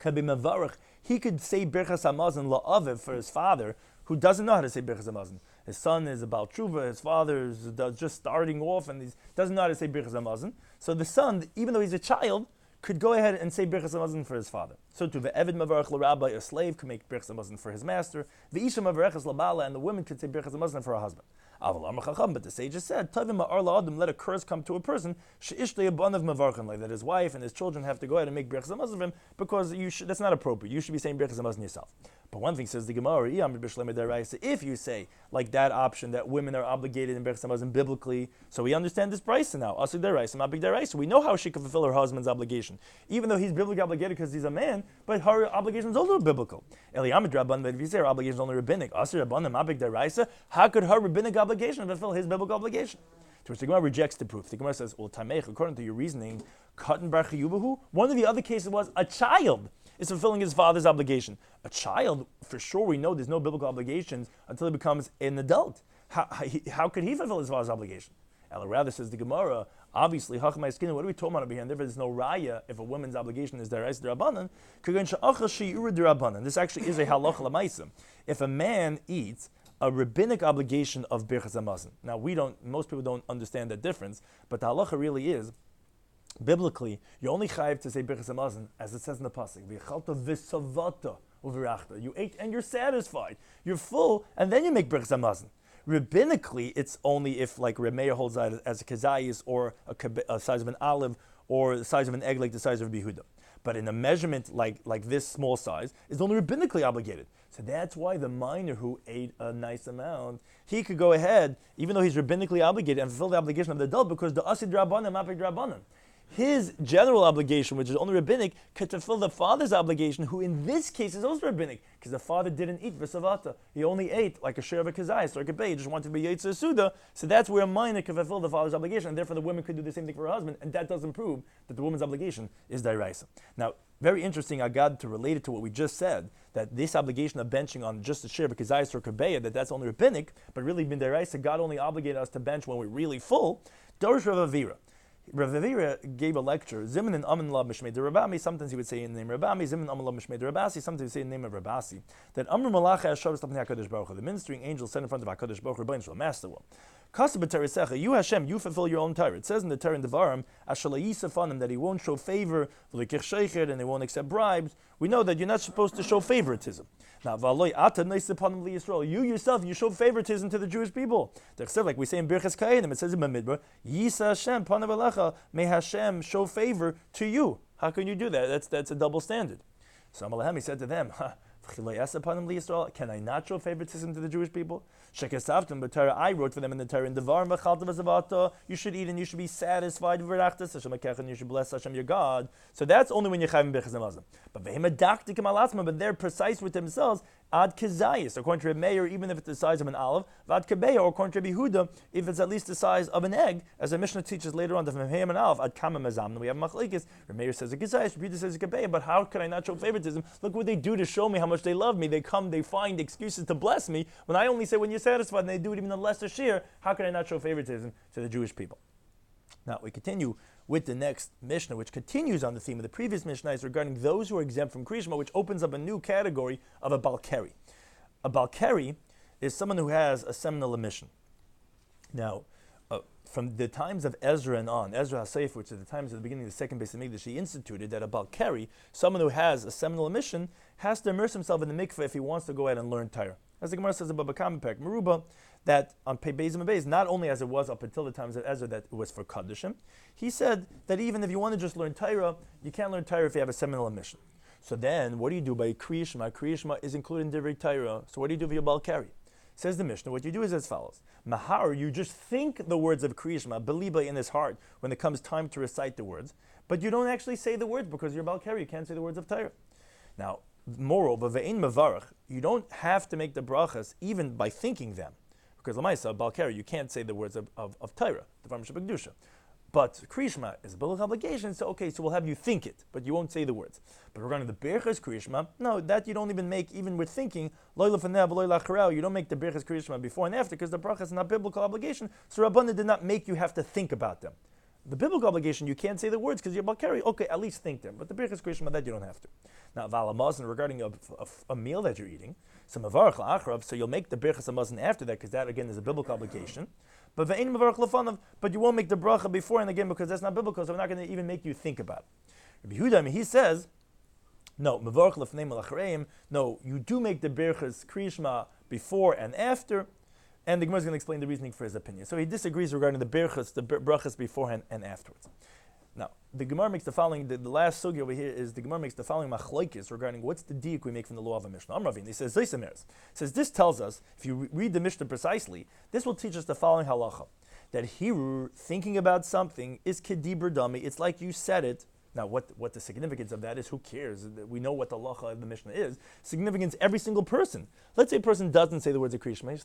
could be mevarich, he could say Berichas Hamazon la'aviv for his father, who doesn't know how to say Berichas Hamazon. His son is about tshuva, his father is just starting off, and he doesn't know how to say Berichas Hamazon. So the son, even though he's a child, could go ahead and say Berichas Hamazon for his father. So to ve'evid mavarach l'rabbi, a slave could make Berichas Hamazon for his master. Ve'isha mavarachas l'bala, and the woman could say Berichas Hamazon for her husband. But the sages said, Tavim ma'ar la'adam, let a curse come to a person, she'ishtei abanav mavarchan, like that his wife and his children have to go ahead and make Berichas Hamazon for him, because that's not appropriate. You should be saying Berichas Hamazon yourself. But one thing says the Gemara, if you say, like that option, that women are obligated in Berichas Hamazon biblically, so we understand this brisa now. Asik deraisa, ma'big deraisa. We know how she can fulfill her husband's obligation, even though he's biblically obligated because he's a man, but her obligation is also biblical. Eliyamid Rabban, but if you say her obligation is only rabbinic, Asik Rabban, ma'big deraisa, how could her rabbinic obligation fulfill his biblical obligation? To which the Gemara rejects the proof. The Gemara says, well, Tameich, according to your reasoning, Katan Bar Chiyubahu, one of the other cases was a child is fulfilling his father's obligation. A child, for sure we know there's no biblical obligations until he becomes an adult. How could he fulfill his father's obligation? Ella rather says the Gemara, obviously, Hachmai Skin, what are we talking about over here? And therefore there's no raya if a woman's obligation is deraisa derabanan. Shiur derabanan. This actually is a halacha l'maisa. If a man eats a rabbinic obligation of Beruchas Daf. Now most people don't understand that difference, but the halacha really is, biblically, you're only chayiv to say Beruchas Daf as it says in the pasuk. V'yachalta v'savata u'virachta. You ate and you're satisfied. You're full, and then you make Beruchas Daf. Rabbinically, it's only if, like Reb Meir holds out as a kazayis or a size of an olive or the size of an egg like the size of a Yehuda. But in a measurement like this small size, is only rabbinically obligated. So that's why the minor who ate a nice amount, he could go ahead, even though he's rabbinically obligated, and fulfill the obligation of the adult because the asid rabbanim, mapik rabbanim. His general obligation, which is only rabbinic, could fulfill the father's obligation, who in this case is also rabbinic, because the father didn't eat v'savata. He only ate like a share of a kazayis or a kebay. He just wanted to be yetzer suda. So that's where a minor can fulfill the father's obligation, and therefore the woman could do the same thing for her husband, and that doesn't prove that the woman's obligation is dairaisa. Now, very interesting, Agad, to relate it to what we just said, that this obligation of benching on just a share of a kazayis or kebeya, that's only rabbinic, but really bin dairaisa, God only obligated us to bench when we're really full. Dorish Rav Avira. Rav Avira gave a lecture. Zimin and Amin Lav Mishmei de Rabami. Sometimes he would say in the name of Rabami. Zimin Amin Lav Mishmei de Rabasi. Sometimes he would say in the name of Rabasi. That Amr Malacha Hashavas Tapnei Hakadosh Baruch Hu. The ministering angel said in front of Hakadosh Baruch Hu, Rebbeinu Shalom, Master one. Kaseh b'Teresecha, you Hashem, you fulfill your own Torah. It says in the Torah in Devarim, Ashala Yisaf on him, that he won't show favor, v'likich sheichet, and they won't accept bribes. We know that you're not supposed to show favoritism. Now, v'aloi ata neis upon him liYisrael. You yourself, you show favoritism to the Jewish people. Like we say in Birchas Kayenim, it says in Bamidbar, Yisa Hashem panav alecha, may Hashem show favor to you. How can you do that? That's a double standard. So Amalehem, he said to them, can I not show favoritism to the Jewish people? I wrote for them in the Torah, you should eat and you should be satisfied with and you should bless Hashem your God. So that's only when you're chayim b'Beruchas Daf. But they're precise with themselves. Ad kazayis, according to Reb Meir, even if it's the size of an olive. Vad kebeya, or according to Reb Yehuda, if it's at least the size of an egg, as the Mishnah teaches later on, from Hayam and Olive, ad kama mazam. We have machlekes. Reb Meir says a kazayis, Reb Yehuda says a kebeya. But how could I not show favoritism? Look what they do to show me how much they love me. They come, they find excuses to bless me. When I only say when you're satisfied, and they do it even a lesser share, how could I not show favoritism to the Jewish people? Now we continue with the next Mishnah, which continues on the theme of the previous Mishnah, is regarding those who are exempt from Krishma, which opens up a new category of a Balkari. A Balkari is someone who has a seminal emission. Now, from the times of Ezra and on, Ezra HaSefer, which is the times of the beginning of the second Beis Hamikdash, he instituted that a Balkari, someone who has a seminal emission, has to immerse himself in the mikveh if he wants to go ahead and learn Torah. As the Gemara says about Bakam Perek Meruba, that on Pei Beis and Beis, not only as it was up until the times of Ezra that it was for Kaddushim, he said that even if you want to just learn Torah, you can't learn Torah if you have a seminal emission. So then, what do you do by Kriyishma? Kriyishma is included in Divrei Torah. So what do you do with your Balkari? Says the Mishnah, what you do is as follows. Mahar, you just think the words of Kriyishma, Beliba in his heart, when it comes time to recite the words, but you don't actually say the words because you're Balkari, you can't say the words of Torah. Now, moreover, ve'ein mevarach, you don't have to make the brachas even by thinking them. Because Lamaisa, Balkari, you can't say the words of Torah, the Varm Shabbat. But Kriyishma is a biblical obligation, so okay, so we'll have you think it, but you won't say the words. But regarding the Berchas Kriyishma, no, that you don't even make, even with thinking, Lo lefaneh v'lo la'achareh, you don't make the Berchas Kriyishma before and after, because the bracha is not biblical obligation, so Rabbanah did not make you have to think about them. The biblical obligation, you can't say the words because you're Balkari, okay, at least think them. But the Berchas Kriyishma, that you don't have to. Now, Valamazan, regarding a meal that you're eating, so Mavarach la'achrav, so you'll make the Berchas Hamazon after that, because that again is a biblical obligation. But ve'ein Mavarach lefanav, but you won't make the bracha before and again because that's not biblical, so we're not going to even make you think about it. Rabbi Yehuda, he says, no, Mavarach lefnei malachareim, no, you do make the Berchas Kriyishma before and after. And the Gemara is going to explain the reasoning for his opinion. So he disagrees regarding the brachas beforehand and afterwards. Now, the Gemara makes the following, the last sugi over here is the Gemara makes the following machlokes regarding what's the diuk we make from the law of a Mishnah. Amravin, he says, this tells us, if you read the Mishnah precisely, this will teach us the following halacha, that hirur, thinking about something, is kedibur dami, it's like you said it. Now, what the significance of that is, who cares? We know what the halacha of the Mishnah is. Significance, every single person. Let's say a person doesn't say the words of Kriyishma, he's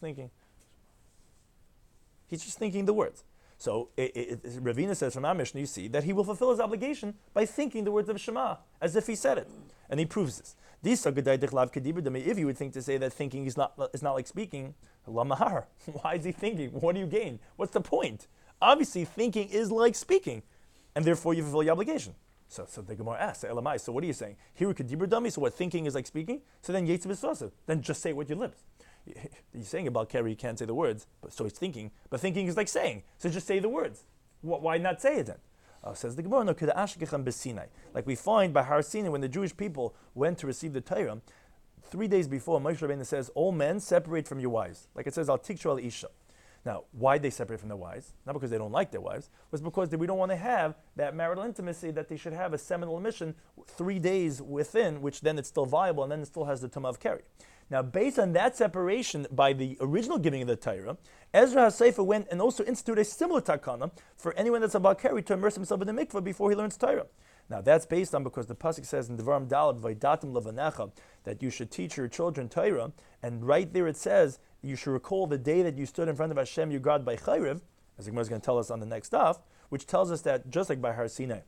just thinking the words. So Ravina says from our Mishnah, you see that he will fulfill his obligation by thinking the words of Shema as if he said it, and he proves this. If you would think to say that thinking is not like speaking, why is he thinking? What do you gain? What's the point? Obviously, thinking is like speaking, and therefore you fulfill your obligation. So the Gemara asks, Elamai, so what are you saying? Here kedibur dami, so what, thinking is like speaking? So then yetz b'svasav, then just say it with your lips. You're saying about Keri, you can't say the words, but so he's thinking. But thinking is like saying, so just say the words. Why not say it then? Says the Gemara, no, like we find by Har Sinai, when the Jewish people went to receive the Torah, 3 days before, Moshe Rabbeinu says, all men separate from your wives. Like it says, al tikshu al isha. Now, why they separate from their wives? Not because they don't like their wives, was because we don't want to have that marital intimacy, that they should have a seminal emission 3 days within, which then it's still viable, and then it still has the tumah of Keri. Now, based on that separation by the original giving of the Torah, Ezra HaSefer went and also instituted a similar takana for anyone that's about Keri to immerse himself in the mikveh before he learns Torah. Now, that's based on because the pasuk says in Devarim Dalad Vaydatim Levanecha that you should teach your children Torah, and right there it says you should recall the day that you stood in front of Hashem your God by Chayriv, as the Gemara is going to tell us on the next daf, which tells us that just like by Har Sinai,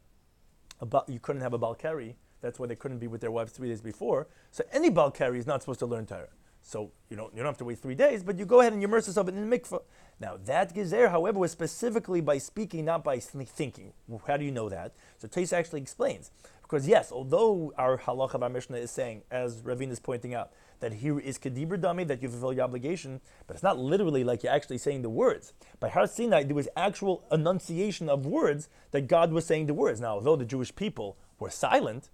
you couldn't have a Baal Keri. That's why they couldn't be with their wives 3 days before. So any Baal Keri is not supposed to learn Torah. So you don't have to wait 3 days, but you go ahead and you immerse yourself in the mikveh. Now that gezer, however, was specifically by speaking, not by thinking. How do you know that? So Tais actually explains. Because yes, although our halacha of our Mishnah is saying, as Ravina is pointing out, that here is kedibur dami, that you fulfill your obligation, but it's not literally like you're actually saying the words. By Har Sinai, there was actual enunciation of words that God was saying the words. Now, although the Jewish people were silent,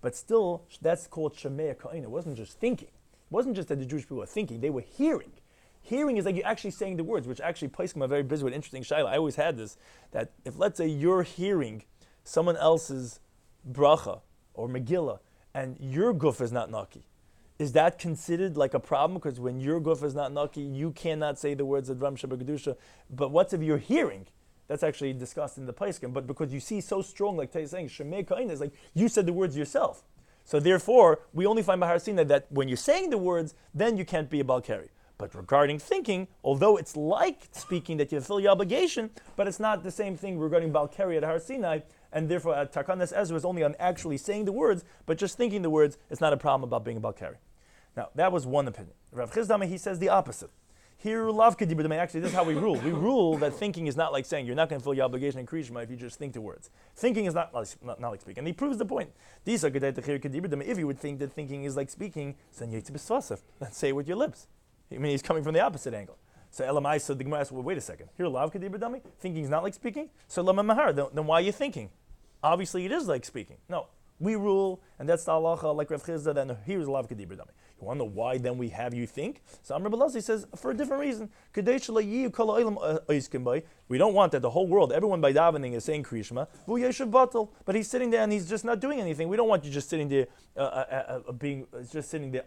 but still, that's called shemei ka'in. It wasn't just thinking. It wasn't just that the Jewish people were thinking, they were hearing. Hearing is like you're actually saying the words, which actually places me very busy with interesting shaila. I always had this, that if let's say you're hearing someone else's bracha or Megillah, and your guf is not naki, is that considered like a problem? Because when your guf is not naki, you cannot say the words of Dvam Sheba Kedusha. But what's if you're hearing? That's actually discussed in the Paiskim. But because you see so strong, like Tay is saying, Shemei Ka'in is like you said the words yourself. So therefore, we only find by Har Sinai that when you're saying the words, then you can't be a Baal Keri. But regarding thinking, although it's like speaking that you fulfill your obligation, but it's not the same thing regarding Baal Keri at Har Sinai, and therefore at Takanas Ezra is only on actually saying the words, but just thinking the words, it's not a problem about being a Baal Keri. Now, that was one opinion. Rav Chizdame, he says the opposite. Here, love kedibur dami. Actually, this is how we rule. We rule that thinking is not like saying you're not going to fulfill your obligation in Kriyishma if you just think the words. Thinking is not like speaking. And he proves the point. If you would think that thinking is like speaking, then yetz b'svasav. Let's say it with your lips. I mean, he's coming from the opposite angle. So Elamai, so the Gemara asks, well, wait a second. Here, love kedibur dami. Thinking is not like speaking. So lama mahar. Then why are you thinking? Obviously, it is like speaking. No, we rule, and that's the halacha like Rav Chizda. Then here's love kedibur dami. You want to know why then we have you think? So Amr Belazi says, for a different reason. We don't want that the whole world, everyone by davening is saying Kriyishma, but he's sitting there and he's just not doing anything. We don't want you just sitting there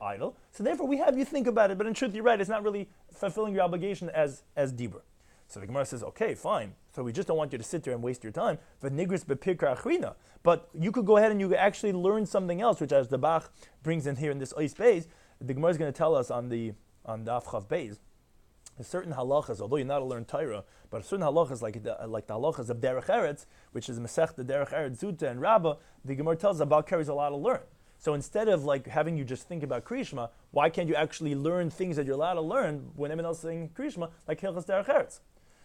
idle. So therefore we have you think about it, but in truth you're right, it's not really fulfilling your obligation as dibur. So the Gemara says, okay, fine. So we just don't want you to sit there and waste your time. But you could go ahead and you could actually learn something else, which as the Bach brings in here in this Ois Beis, the Gemara is going to tell us on Daf Chav Beis, certain halachas, although you're not to learn Torah, but certain halachas like the halachas of Derech Eretz, which is Masech the Derech Eretz Zuta and Rabbah, the Gemara tells us about carries a lot to learn. So instead of like having you just think about Kriyishma, why can't you actually learn things that you're allowed to learn when everyone else is saying Kriyishma, like Hilchas Derech Eretz?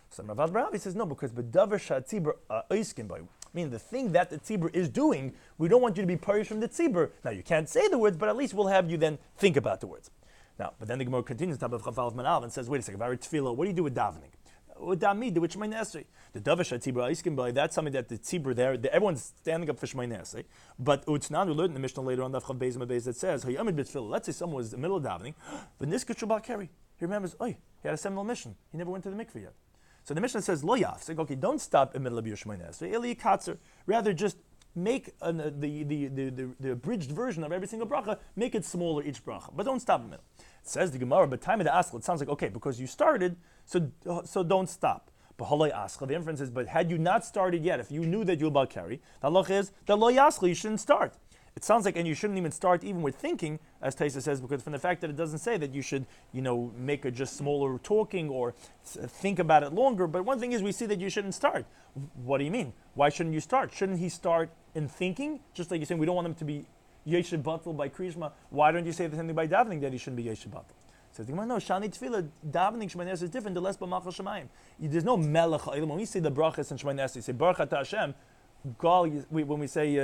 So Rav Barabi says no, because b'davar shatzibur oiskin by, meaning the thing that the tzibur is doing, we don't want you to be parish from the tzibur. Now you can't say the words, but at least we'll have you then think about the words. Now, but then the Gemara continues top of Chafal Manav and says, wait a second, tefillah, what do you do with davening? With damid, which Shmei Nesrei. The davar shatzibur oiskin by, that's something that the tzibur there, everyone's standing up for Shmei Nesrei. But Utznan, we learned in the Mishnah later on Daf Chav Beis Beis that says, Hayamid b'tefillah. Let's say someone was in the middle of davening, but niskut Baal Keri. He remembers, he had a seminal mission. He never went to the mikveh yet. So the Mishnah says, lo yafsek, okay, don't stop in the middle of your Shmei Nesrei, eli katzer, rather just make the abridged version of every single bracha, make it smaller each bracha, but don't stop in the middle. It says the Gemara, but time of the askel, it sounds like, okay, because you started, so don't stop. But haloi askel, the inference is, but had you not started yet, if you knew that you were Baal Keri, the halach is, that lo yaskel, you shouldn't start. It sounds like, and you shouldn't even start even with thinking, as Taisa says, because from the fact that it doesn't say that you should, make a just smaller talking or think about it longer. But one thing is, we see that you shouldn't start. What do you mean? Why shouldn't you start? Shouldn't he start in thinking? Just like you're saying, we don't want him to be Yeshiv Batal by Krishma. Why don't you say the same thing by davening that he shouldn't be Yeshiv Batal? So the Gemara, no, Shani Tefillah, davening Shemay Nesri is different, the less b'malchus Shemayim. There's no melech ha'olam. When we say the brachas in Shemay Nesri, you say Baruch Atah Hashem, when we say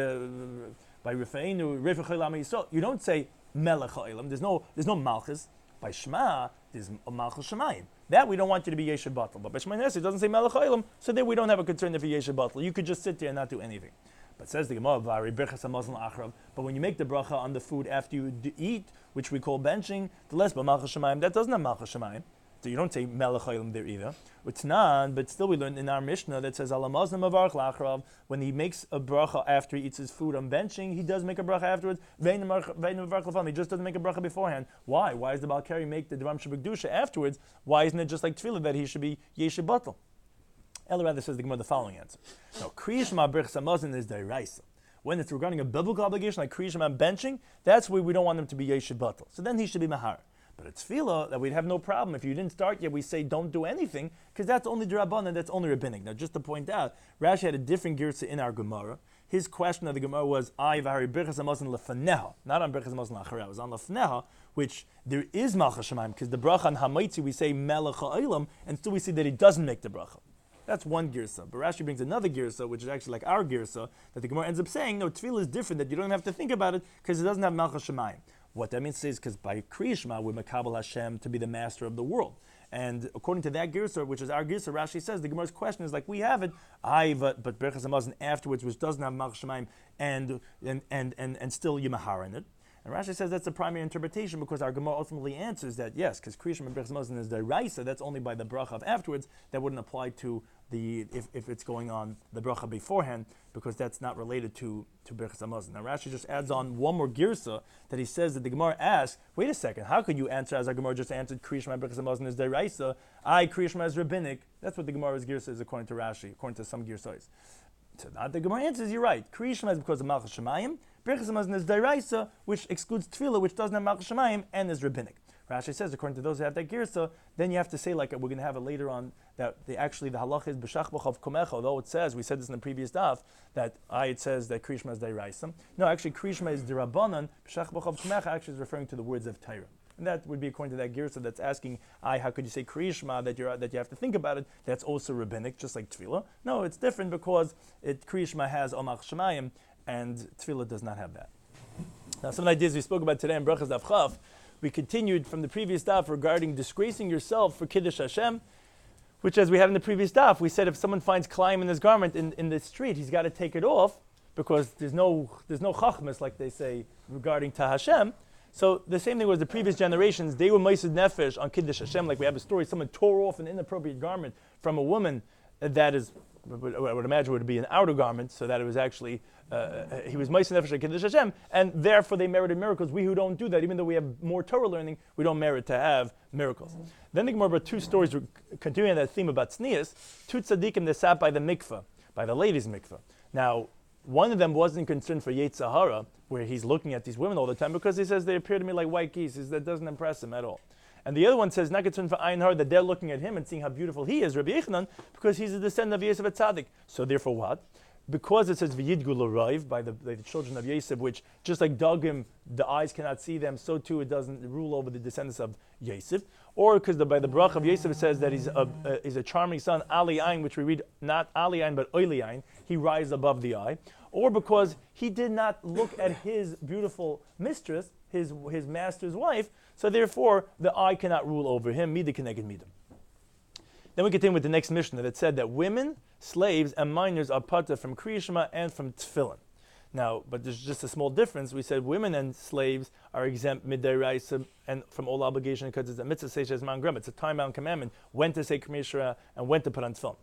by Rifeinu, Rifech Ha'olam Yisrael, you don't say melech ha'olam. There's no malchus. By Shema, there's a malchus Shemayim. That we don't want you to be Yeshiv Batal. But by Shemay Nesri, it doesn't say melech ha'olam, so there we don't have a concern if you're Yeshiv Batal. You could just sit there and not do anything. But says the Gemara, but when you make the bracha on the food after you eat, which we call benching, the less b'malchus Shemayim, that doesn't have malchus Shemayim. So you don't say melech ha'olam there either. Utnan, but still we learned in our Mishnah that says alamazna mavarch lachrav, when he makes a bracha after he eats his food on benching, he does make a bracha afterwards. He just doesn't make a bracha beforehand. Why? Why does the Balkari make the Dram Shabbat afterwards? Why isn't it just like tefillah that he should be Yeshiv Batal? Ella rather says the Gemara the following answer. No, Kriya Shema B'rchas Hamazon is deraisa. When it's regarding a biblical obligation like Kriya Shema benching, that's where we don't want him to be Yeshiv Batal. So then he should be Mahar. But it's tefillah that we'd have no problem. If you didn't start yet, we say don't do anything, because that's only D'Rabbanan, that's only rabbinic. Now just to point out, Rashi had a different girsa in our Gemara. His question of the Gemara was, V'hari B'rchas Hamazon lefaneha, not on B'rchas Hamazon la'acharei, it was on lefaneha, which there is malchus Shemayim, because the bracha on Hamaitzi we say melech ha'olam, and still we see that he doesn't make the bracha. That's one girsa. But Rashi brings another girsa, which is actually like our girsa, that the Gemara ends up saying, no, tefillah is different, that you don't even have to think about it, because it doesn't have malchus Shemayim. What that means is, because by Kriya Shema, we're Makabel Hashem to be the master of the world. And according to that girsa, which is our girsa, Rashi says, the Gemara's question is like, we have it, but B'rchas Hamazon afterwards, which doesn't have malchus Shemayim, and still Yimahar in it. And Rashi says that's the primary interpretation, because our Gemara ultimately answers that yes, because Kriya Shema B'rchas Hamazon is the Raisa, that's only by the bracha of afterwards, that wouldn't apply to if it's going on the bracha beforehand, because that's not related to B'rchas Hamazon. Now Rashi just adds on one more girsa that he says that the Gemara asks, wait a second, how could you answer as our Gemara just answered Kriya Shema B'rchas Hamazon is deraisa, Kriya Shema is rabbinic? That's what the Gemara's girsa is according to Rashi, according to some girsais. So now the Gemara answers, you're right. Kriya Shema is because of malchus Shemayim. B'rchas Hamazon is deraisa, which excludes tefillah, which doesn't have malchus Shemayim, and is rabbinic. Rashi says, according to those who have that girsa, then you have to say, like we're going to have it later on, that the halacha is b'shach b'chav kumecha, although it says, we said this in the previous daf, that it says that Kriya Shema is deraisa. No, actually Kriya Shema is d'Rabbanan, b'shach b'chav kumecha actually is referring to the words of Torah. And that would be according to that girsa that's asking, how could you say Kriya Shema that you have to think about it? That's also rabbinic, just like tefillah. No, it's different because Kriya Shema has malchus Shemayim, and tefillah does not have that. Now, some ideas we spoke about today in Beruchas Daf. We continued from the previous daf regarding disgracing yourself for Kiddush Hashem, which, as we had in the previous daf, we said if someone finds klaim in his garment in the street, he's got to take it off, because there's no chachmas, like they say, regarding to Hashem. So the same thing was the previous generations, they were Mosed Nefesh on Kiddush Hashem, like we have a story, someone tore off an inappropriate garment from a woman that is, I would imagine would be an outer garment, so that it was actually, he was Mosed Nefesh on Kiddush Hashem, and therefore they merited miracles. We who don't do that, even though we have more Torah learning, we don't merit to have miracles. Then the Gemara brought two stories, continuing that theme about tznius, two tzaddikim that sat by the mikveh, by the ladies' mikveh. Now, one of them wasn't concerned for Yetzer Hara, where he's looking at these women all the time, because he says they appear to me like white geese. That doesn't impress him at all. And the other one says, not concerned for Ayin Hara, that they're looking at him and seeing how beautiful he is, Rabbi Yechanan, because he's a descendant of Yosef Tzaddik. So therefore what? Because it says V'yidgu l'raiv, by the children of Yosef, which just like Dagim, the eyes cannot see them, so too it doesn't rule over the descendants of Yosef. Or because by the brach of Yosef it says that he's a charming son, Ali Ayin, which we read not Ali Ayin but Oili Ayin, he rises above the eye. Or because he did not look at his beautiful mistress, his master's wife, so therefore the eye cannot rule over him, Mida Keneged Mida. Then we continue with the next Mishnah that said that women, slaves, and minors are pata from Kriya Shema and from Tefillin. Now, but there's just a small difference. We said women and slaves are exempt midday and from all obligation because it's a mitzvah seishes man grem. It's a time-bound commandment when to say Kriya Shema and when to put on Tefillin.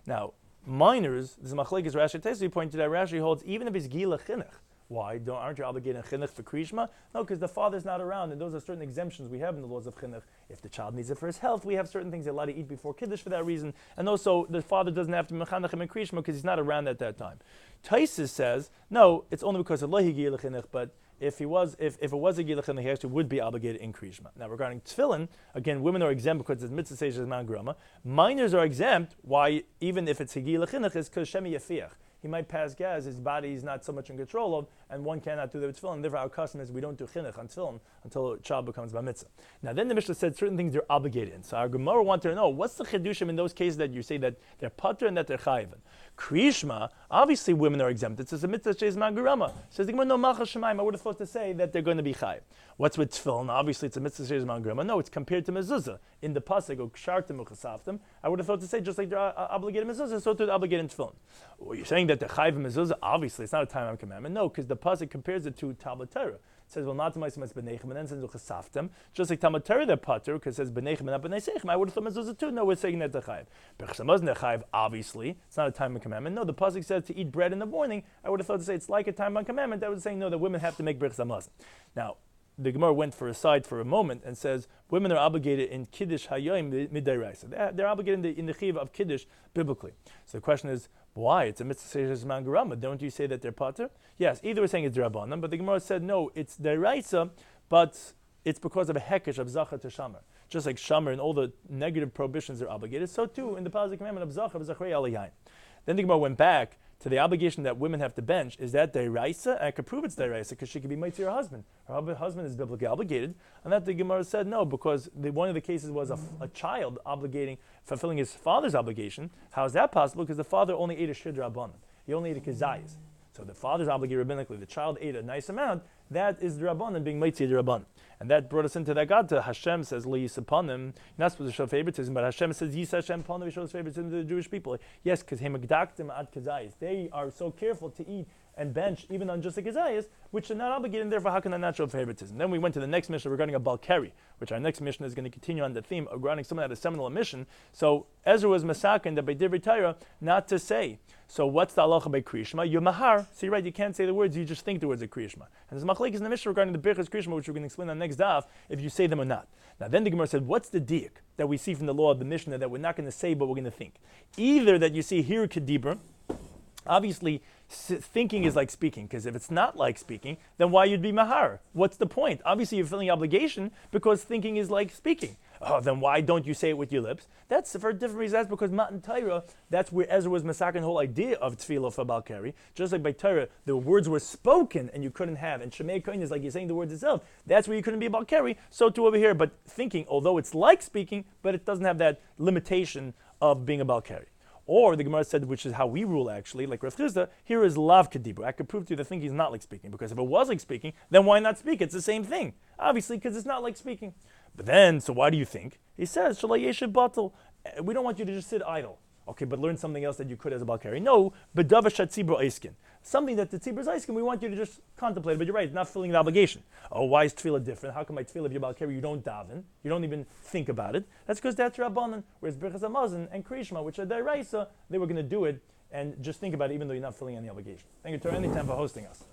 Now, minors, this is Machlekes Rashi Tesu, pointed out Rashi holds even if it's Gila Chinuch, Why? Aren't you obligated in chinuch for krishma? No, because the father's not around, and those are certain exemptions we have in the laws of chinuch. If the child needs it for his health, we have certain things they're allowed to eat before kiddush for that reason, and also the father doesn't have to be mechanech him in krishma because he's not around at that time. Taisus says, no, it's only because of lohi giyah chinuch, but if it was a giyah chinuch, he actually would be obligated in krishma. Now regarding tefillin, again, women are exempt because it's mitzvah seishes man grama. Minors are exempt. Why? Even if it's a giyah chinuch, is because shemi yafiach. He might pass gas, his body is not so much in control of, and one cannot do that with tefillin. Therefore, our custom is we don't do chinuch on tefillin until a child becomes bar mitzvah. Now, then the Mishnah said certain things they're obligated in. So our Gemara wanted to know, what's the chidushim in those cases that you say that they're pater and that they're chayiv? Krishma, obviously women are exempt. It says a mitzvah she's magurama. Says the Gemara, no malchus shemaim. I would have thought to say that they're going to be chayiv. What's with tefillin? Obviously, it's a mitzvah she's magurama. No, it's compared to mezuzah. In the pasuk, o kshartem uchasaftem, I would have thought to say just like they're obligated mezuzah, so to obligated in tefillin. Well, you're saying that they're chayiv mezuzah. Obviously, it's not a time commandment. No, because the pasuk compares it to Talmud Torah. It says, well, not to myself, b'neichem, and then says uchasaftem. Just like Talmud Torah, they're pater, because it says b'neichem and not b'nei seichem. I would have thought mezuzah too. No, we're saying that they're chayiv. B'chas hamazon they're chayiv. Obviously, it's not a time commandment. No, the pasuk says to eat bread in the morning. I would have thought to say it's like a time commandment. That was saying no, that women have to make b'chas hamazon. Now, the Gemara went for aside for a moment and says women are obligated in kiddush hayoim midayraisa. They're obligated in the chiv of kiddush biblically. So the question is, why? It's a mitzvah seishes man garama. Don't you say that they're pater? Yes, either we're saying it's drabanan, but the Gemara said no, it's dayraisa, but it's because of a hekesh of zachar to shamar. Just like shamar and all the negative prohibitions are obligated, so too in the positive commandment of zachar zachrei alayayin. Then the Gemara went back to the obligation that women have to bench. Is that deraisa? I could prove it's deraisa because she could be married to her husband. Her husband is biblically obligated. And that the Gemara said no, because one of the cases was a child fulfilling his father's obligation. How is that possible? Because the father only ate a shidra abanan. He only ate a kazayas. So the father's obligated rabbinically. The child ate a nice amount. That is the rabbanan being mitzvah rabbanan. And that brought us into that Gadta. Hashem says, Li Yisapanim. You're not supposed to show favoritism, but Hashem says, Yis Hashem Panim, he shows favoritism to the Jewish people. Yes, because Hemagdaktim ad Kazayis. They are so careful to eat and bench even on just a Kazayis, which are not obligated, and therefore how can that not show favoritism? Then we went to the next mission regarding a Balkari, which our next mission is going to continue on the theme of regarding someone that had a seminal mission. So Ezra was masakin that by Divrei Torah not to say. So what's the halacha by Kriyishma? You mahar. So you're right, you can't say the words, you just think the words of Kriyishma. And there's machlekes in the mission regarding the Beruchas Kriyishma, which we're going to explain on the next daf, if you say them or not. Now then the Gemara said, what's the diak that we see from the law of the Mishnah that we're not going to say but we're going to think? Either that you see here kedibra, obviously thinking is like speaking, because if it's not like speaking, then why you'd be mahar? What's the point? Obviously you're feeling obligation because thinking is like speaking. Oh, then why don't you say it with your lips? That's for a different reason. That's because Matan Torah, that's where Ezra was massacring the whole idea of tefillah for Balkari. Just like by Torah, the words were spoken and you couldn't have. And Shemei Kohen is like you're saying the words itself. That's where you couldn't be Balkari. So too over here. But thinking, although it's like speaking, but it doesn't have that limitation of being a Balkari. Or the Gemara said, which is how we rule actually, like Rav Chisda, here is lav kedibur. I could prove to you the thinking is not like speaking, because if it was like speaking, then why not speak? It's the same thing. Obviously, because it's not like speaking. But then, so why do you think? He says, Shalai yeshiv batel. We don't want you to just sit idle. Okay, but learn something else that you could as a Balkari. No, bedava shatzibro eiskin. Something that the tzibro's eiskin, we want you to just contemplate. But you're right, it's not filling the obligation. Oh, why is tefillah different? How come my tefillah, if you're Balkari, you don't daven? You don't even think about it. That's because that's Rabbanan. Whereas Beruchas Hamazon and Krishma, which are Daraisa, they were going to do it and just think about it even though you're not filling any obligation. Thank you, Torah, anytime for hosting us.